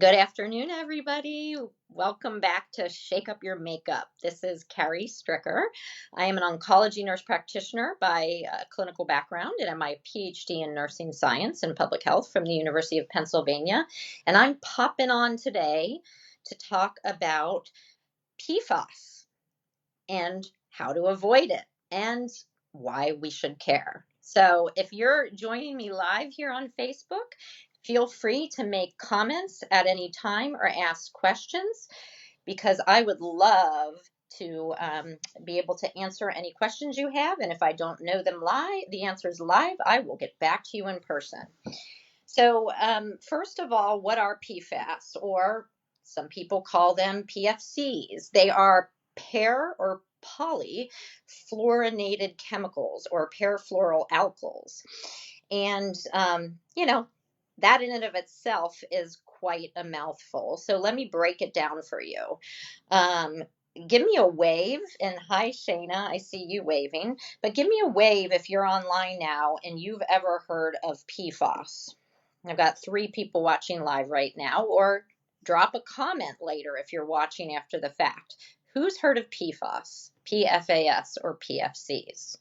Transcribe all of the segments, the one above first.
Good afternoon, everybody. Welcome back to Shake Up Your Makeup. This is Carrie Stricker. I am an oncology nurse practitioner by clinical background, and I'm my PhD in nursing science and public health from the University of Pennsylvania. And I'm popping on today to talk about PFAS and how to avoid it and why we should care. So if you're joining me live here on Facebook, feel free to make comments at any time or ask questions because I would love to be able to answer any questions you have. And if I don't know them live, the answers live, I will get back to you in person. So first of all, what are PFAS, or some people call them PFCs? They are pair or polyfluorinated chemicals or perfluoroalkyls. And, that in and of itself is quite a mouthful. So let me break it down for you. Give me a wave. And hi, Shayna, I see you waving. But give me a wave if you're online now and you've ever heard of PFAS. I've got 3 people watching live right now, or drop a comment later if you're watching after the fact. Who's heard of PFAS, PFAS, or PFCs?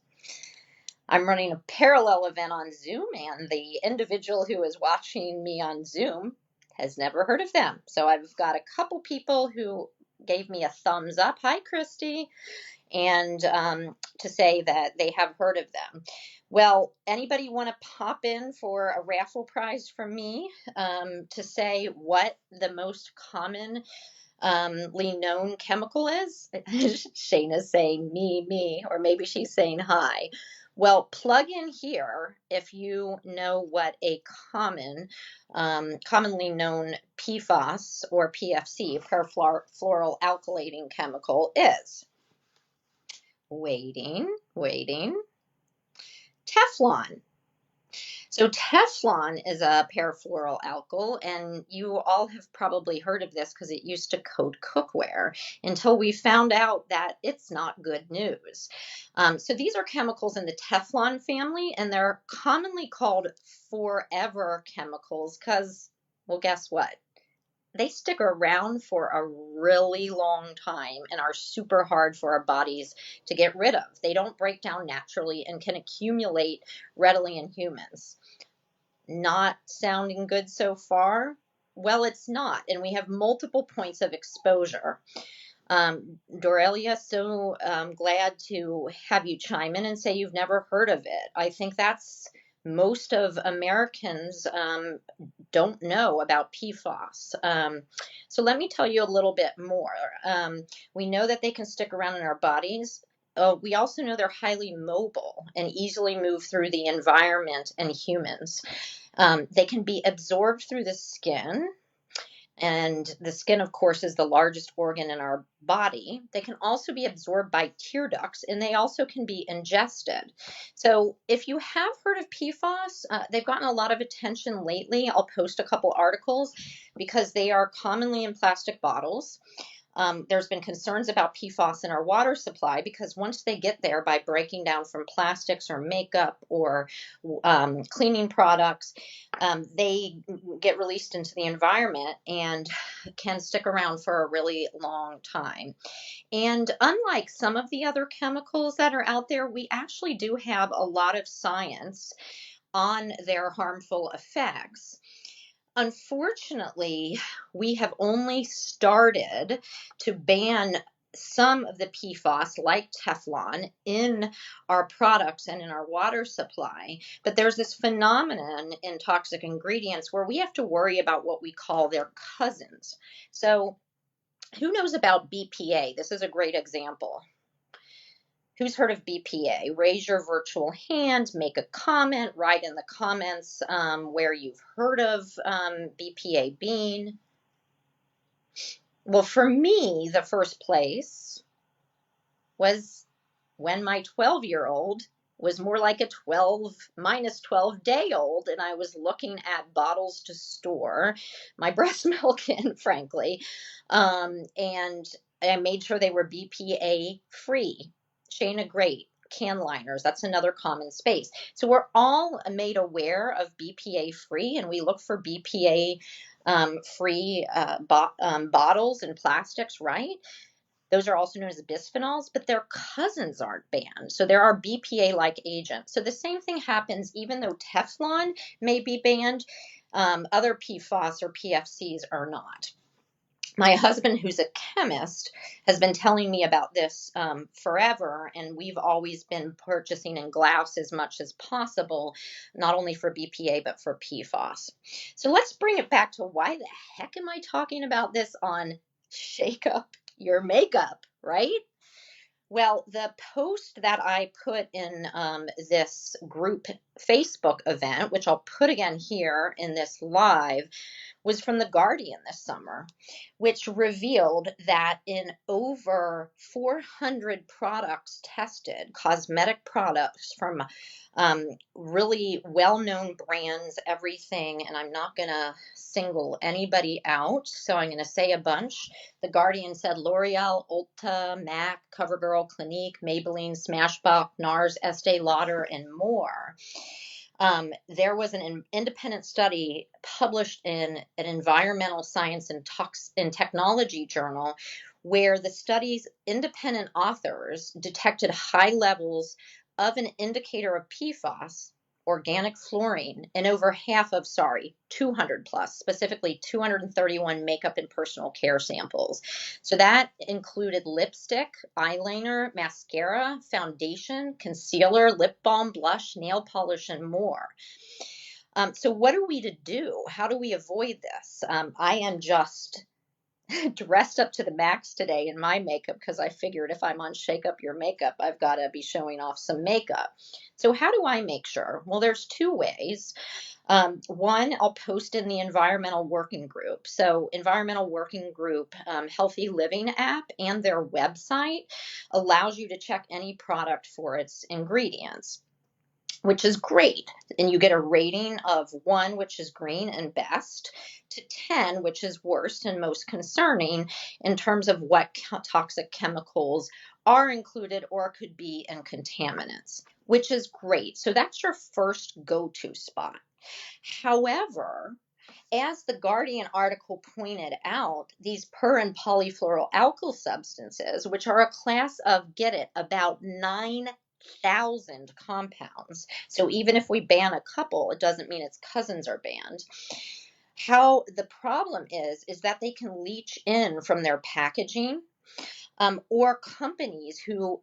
I'm running a parallel event on Zoom, and the individual who is watching me on Zoom has never heard of them. So I've got a couple people who gave me a thumbs up. Hi, Christy. And to say that they have heard of them. Well, anybody want to pop in for a raffle prize from me to say what the most commonly known chemical is? Shayna's saying me, or maybe she's saying hi. Well, plug in here if you know what a commonly known PFAS or PFC, perfluoroalkylating chemical, is. Waiting. Teflon. So Teflon is a perfluoroalkyl, and you all have probably heard of this because it used to coat cookware until we found out that it's not good news. So these are chemicals in the Teflon family, and they're commonly called forever chemicals because, well, guess what? They stick around for a really long time and are super hard for our bodies to get rid of. They don't break down naturally and can accumulate readily in humans. Not sounding good so far? Well, it's not, and we have multiple points of exposure. Dorelia, so glad to have you chime in and say you've never heard of it. I think that's most of Americans don't know about PFAS. So let me tell you a little bit more. We know that they can stick around in our bodies. We also know they're highly mobile and easily move through the environment and humans. They can be absorbed through the skin. And the skin, of course, is the largest organ in our body. They can also be absorbed by tear ducts, and they also can be ingested. So if you have heard of PFAS, they've gotten a lot of attention lately. I'll post a couple articles because they are commonly in plastic bottles. There's been concerns about PFAS in our water supply because once they get there by breaking down from plastics or makeup or cleaning products, they get released into the environment and can stick around for a really long time. And unlike some of the other chemicals that are out there, we actually do have a lot of science on their harmful effects. Unfortunately, we have only started to ban some of the PFAS, like Teflon, in our products and in our water supply. But there's this phenomenon in toxic ingredients where we have to worry about what we call their cousins. So who knows about BPA? This is a great example. Who's heard of BPA? Raise your virtual hand, make a comment, write in the comments where you've heard of BPA being. Well, for me, the first place was when my 12-year-old was more like a minus 12 day old, and I was looking at bottles to store my breast milk in, frankly, and I made sure they were BPA free. Shayna, great. Can liners, that's another common space. So we're all made aware of BPA free, and we look for BPA free bottles and plastics, right? Those are also known as bisphenols, but their cousins aren't banned. So there are BPA-like agents. So the same thing happens even though Teflon may be banned, other PFAS or PFCs are not. My husband, who's a chemist, has been telling me about this forever, and we've always been purchasing in glass as much as possible, not only for BPA, but for PFAS. So let's bring it back to why the heck am I talking about this on Shake Up Your Makeup, right? Well, the post that I put in this group Facebook event, which I'll put again here in this live, was from The Guardian this summer, which revealed that in over 400 products tested, cosmetic products from really well-known brands, everything, and I'm not going to single anybody out, so I'm going to say a bunch. The Guardian said L'Oreal, Ulta, MAC, CoverGirl, Clinique, Maybelline, Smashbox, NARS, Estee Lauder, and more. There was an independent study published in an environmental science and technology journal where the study's independent authors detected high levels of an indicator of PFAS, organic fluorine, in over half of, 200 plus, specifically 231 makeup and personal care samples. So that included lipstick, eyeliner, mascara, foundation, concealer, lip balm, blush, nail polish, and more. So what are we to do? How do we avoid this? I am just dressed up to the max today in my makeup because I figured if I'm on Shake Up Your Makeup, I've got to be showing off some makeup. So how do I make sure? Well, there's two ways. One, I'll post in the Environmental Working Group. So Environmental Working Group Healthy Living app and their website allows you to check any product for its ingredients, which is great. And you get a rating of 1, which is green and best, to 10, which is worst and most concerning in terms of what toxic chemicals are included or could be in contaminants, which is great. So that's your first go-to spot. However, as the Guardian article pointed out, these per and polyfluoroalkyl substances, which are a class of, get it, about 9,000 compounds. So even if we ban a couple, it doesn't mean its cousins are banned. How the problem is that they can leach in from their packaging, or companies who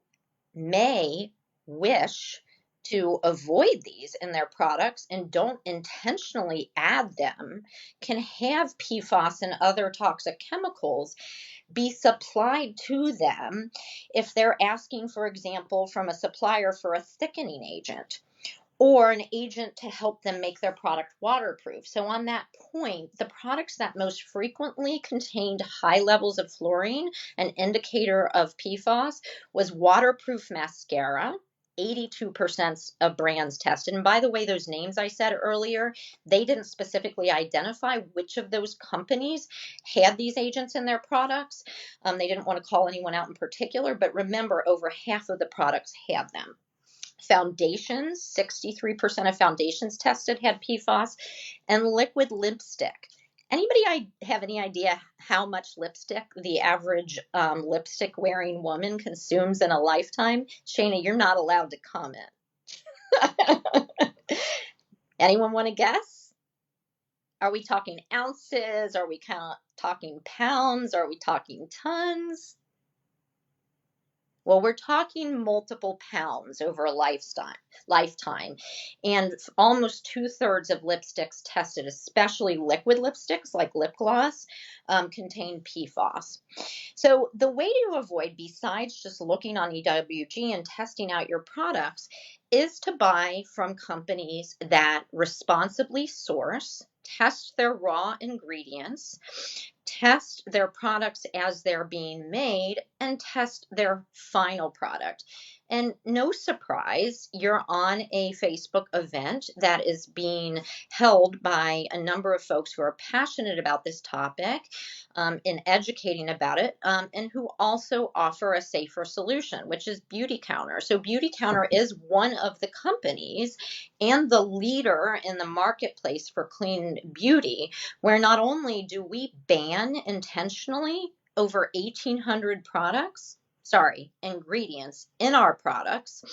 may wish to avoid these in their products and don't intentionally add them can have PFAS and other toxic chemicals be supplied to them if they're asking, for example, from a supplier for a thickening agent or an agent to help them make their product waterproof. So on that point, the products that most frequently contained high levels of fluorine, an indicator of PFAS, was waterproof mascara. 82% of brands tested. And by the way, those names I said earlier, they didn't specifically identify which of those companies had these agents in their products. They didn't want to call anyone out in particular, but remember, over half of the products had them. Foundations, 63% of foundations tested had PFAS, and liquid lipstick. Anybody have any idea how much lipstick the average lipstick wearing woman consumes in a lifetime? Shana, you're not allowed to comment. Anyone want to guess? Are we talking ounces? Are we talking pounds? Are we talking tons? Well, we're talking multiple pounds over a lifetime. And almost 2/3 of lipsticks tested, especially liquid lipsticks like lip gloss, contain PFAS. So the way to avoid, besides just looking on EWG and testing out your products, is to buy from companies that responsibly source, test their raw ingredients, test their products as they're being made, and test their final product. And no surprise, you're on a Facebook event that is being held by a number of folks who are passionate about this topic, in educating about it, and who also offer a safer solution, which is Beauty Counter. So, Beauty Counter is one of the companies and the leader in the marketplace for clean beauty, where not only do we ban intentionally over 1,800 products, sorry, ingredients in our products,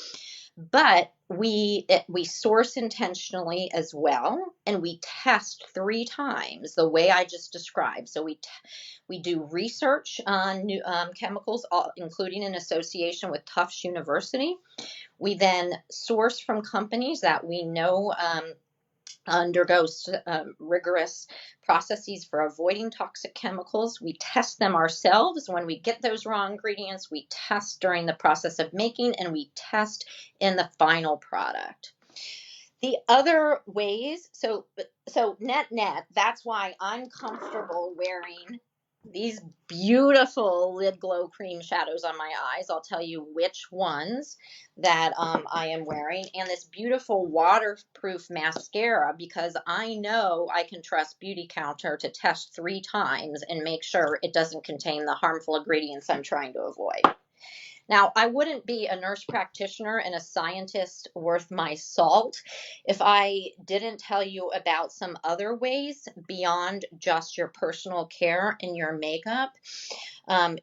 but we source intentionally as well, and we test 3 times the way I just described. So we do research on new chemicals, including in association with Tufts University. We then source from companies that we know undergo rigorous processes for avoiding toxic chemicals. We test them ourselves. When we get those raw ingredients, we test during the process of making, and we test in the final product. The other ways, so net, that's why I'm comfortable wearing these beautiful lid glow cream shadows on my eyes. I'll tell you which ones that I am wearing, and this beautiful waterproof mascara, because I know I can trust Beauty Counter to test 3 times and make sure it doesn't contain the harmful ingredients I'm trying to avoid. Now, I wouldn't be a nurse practitioner and a scientist worth my salt if I didn't tell you about some other ways beyond just your personal care and your makeup,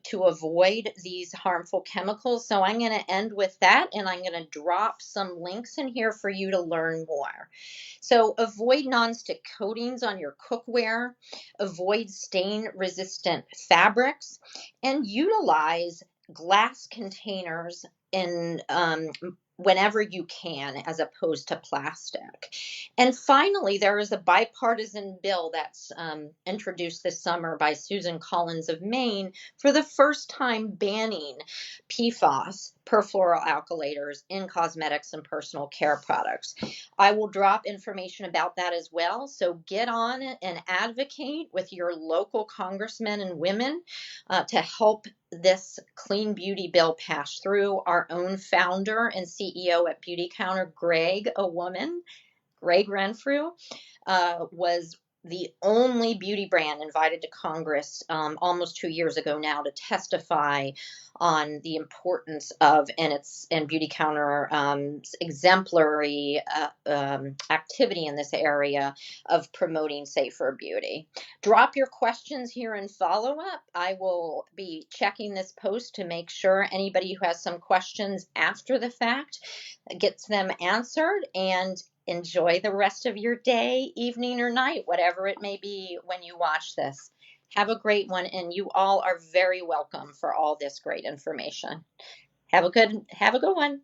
to avoid these harmful chemicals. So I'm going to end with that, and I'm going to drop some links in here for you to learn more. So avoid nonstick coatings on your cookware, avoid stain-resistant fabrics, and utilize glass containers in whenever you can, as opposed to plastic. And finally, there is a bipartisan bill that's introduced this summer by Susan Collins of Maine, for the first time banning PFAS, perfluoroalkylators, in cosmetics and personal care products. I will drop information about that as well. So get on it and advocate with your local congressmen and women to help this clean beauty bill pass through. Our own founder and CEO at Beauty Counter, Greg, a woman, Greg Renfrew, was the only beauty brand invited to Congress almost 2 years ago now to testify on the importance of and Beauty Counter exemplary activity in this area of promoting safer beauty. Drop your questions here in follow up. I will be checking this post to make sure anybody who has some questions after the fact gets them answered, and enjoy the rest of your day, evening, or night, whatever it may be when you watch this. Have a great one, and you all are very welcome for all this great information. Have a good one.